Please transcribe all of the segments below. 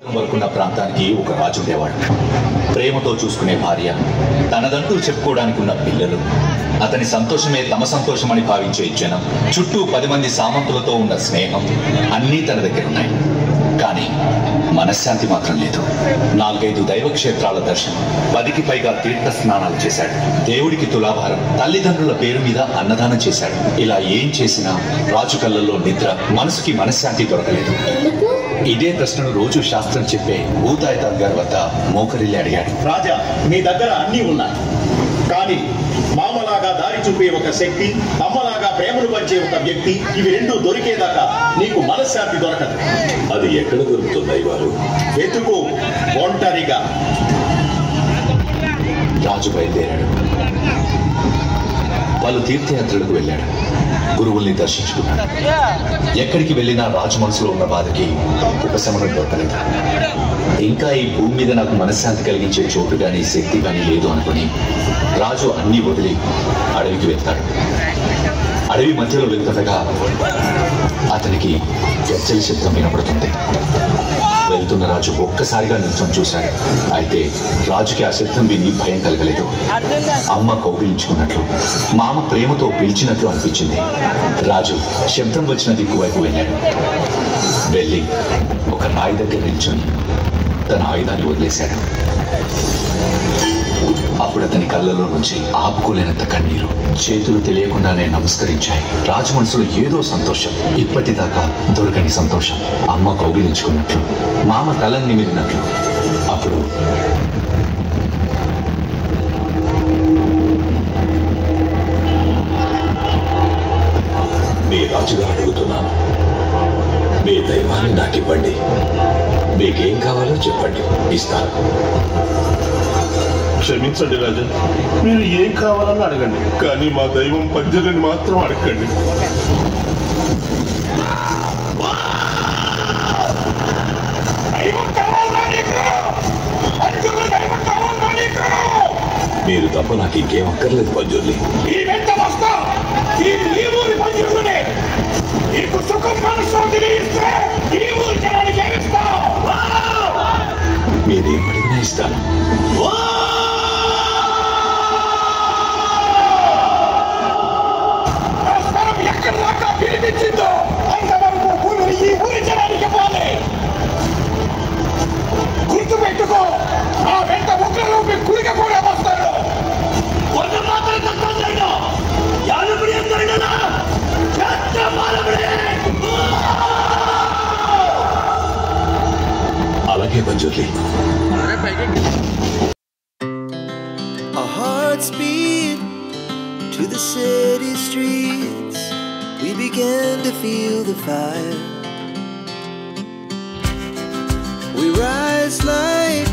వరకున్న ప్రాంతానికి ఒక రాజు ఉండేవాడు. ప్రేమతో చూసుకునే భార్య, తనదంటూ చెప్పుకోవడానికి ఉన్న పిల్లలు, అతని సంతోషమే తమ సంతోషమని భావించే జనం, చుట్టూ 10 మంది సామంతులతో ఉన్న స్నేహం అన్నీ తన దగ్గర ఉన్నాయి. కానీ మనశ్శాంతి మాత్రం లేదు. 4-5 దైవ క్షేత్రాల దర్శనం, 10కి పైగా తీర్థ స్నానాలు చేశాడు. దేవుడికి తులాభారం, తల్లిదండ్రుల పేరు మీద అన్నదానం చేశాడు. ఇలా ఏం చేసినా రాజు కళ్ళల్లో నిద్ర, మనసుకి మనశ్శాంతి దొరకలేదు. ఇదే ప్రశ్నను రోజు శాస్త్రం చెప్పే భూతాయితాన్ గారి వద్ద మోకరిల్లి అడిగాడు. రాజా, మీ దగ్గర అన్నీ ఉన్నాయి, కానీ మామలాగా దారి చూపే ఒక శక్తి, అమ్మలాగా ప్రేమను పంచే ఒక వ్యక్తి, ఇవి రెండూ దొరికేదాకా నీకు మనశ్శాంతి దొరకదు. అది ఎక్కడ దొరుకుతుంది వారు? వెతుకు ఒంటరిగా. రాజు బయలుదేరాడు. పలు తీర్థయాత్రలకు వెళ్ళాడు. గురువుల్ని దర్శించుకున్నాడు. ఎక్కడికి వెళ్ళినా రాజు మనసులో ఉన్న బాధకి ఉపశమనం దొరకలేదు. ఇంకా ఈ భూమి మీద నాకు మనశ్శాంతి కలిగించే చోటు కానీ శక్తి కానీ లేదు అనుకుని రాజు అన్నీ వదిలి అడవికి వెళ్తాడు. అడవి మధ్యలో వెళ్తుండగా అతనికి గజ్జల శబ్దం వినపడుతుంది. వెళ్తున్న రాజు ఒక్కసారిగా నిల్చొని చూశాడు. అయితే రాజుకి ఆ శబ్దం విని భయం కలగలేదు. అమ్మ కౌగిలించుకున్నట్లు, మామ ప్రేమతో పిలిచినట్లు అనిపించింది. రాజు శబ్దం వచ్చిన దిక్కు వైపు వెళ్ళాడు. వెళ్ళి ఒక రాయి దగ్గర నిల్చొని తన ఆయుధాన్ని వదిలేశాడు. అప్పుడు అతని కళ్ళలో నుంచి ఆపుకోలేనంత కన్నీరు, చేతులు తెలియకుండానే నమస్కరించాయి. రాజు మనసులో ఏదో సంతోషం, ఇప్పటిదాకా దొరకని సంతోషం. అమ్మ కౌగిలించుకున్నట్లు, మామ తలని నిమిరినట్లు. అప్పుడు మీ రాజుగా అడుగుతున్నాను, మీ దైవాన్ని నాకు ఇవ్వండి. మీకేం కావాలో చెప్పండి, ఇస్తాను. క్షమించండి రాజా, మీరు ఏం కావాలని అడగండి, కానీ మా దైవం పంజలని మాత్రం అడగండి. మీరు తప్ప నాకు ఇంకేం అక్కర్లేదు పంజుర్లి. మీరేం అడిగినా ఇస్తాను. గుర్తుపెట్టుకో, ఆ వెంట ఉగ్రరూపి కుడిక కూడా వస్తాడు. అలాగే Panjurli. Our hearts beat to the city streets. We began to feel the fire. We rise like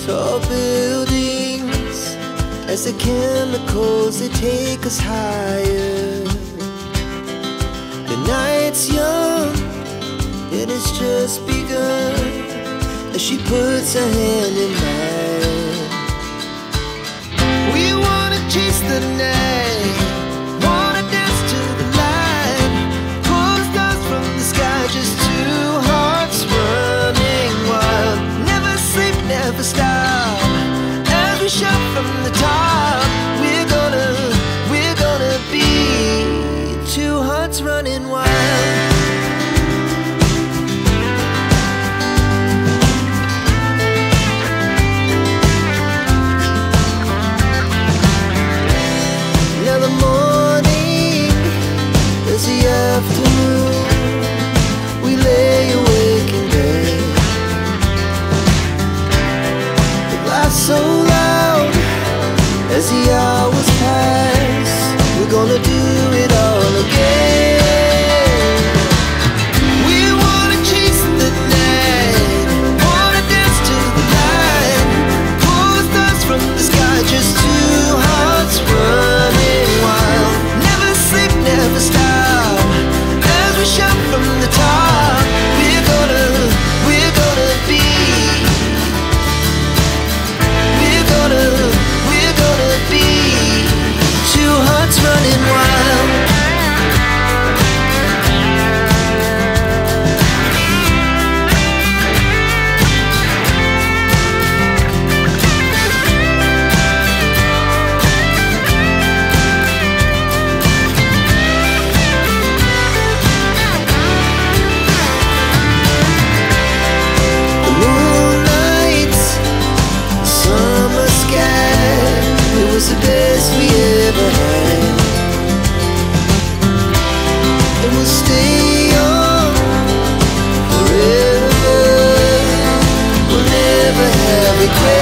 tall buildings as the chemicals, they take us higher. The night's young and it's just begun as she puts her hand in mine. We wanna chase the night, wanna dance to the light, pull stars from the sky, just two hearts running wild. Never sleep, never stop, as we shout from the top. We're gonna be two hearts running wild. the grave.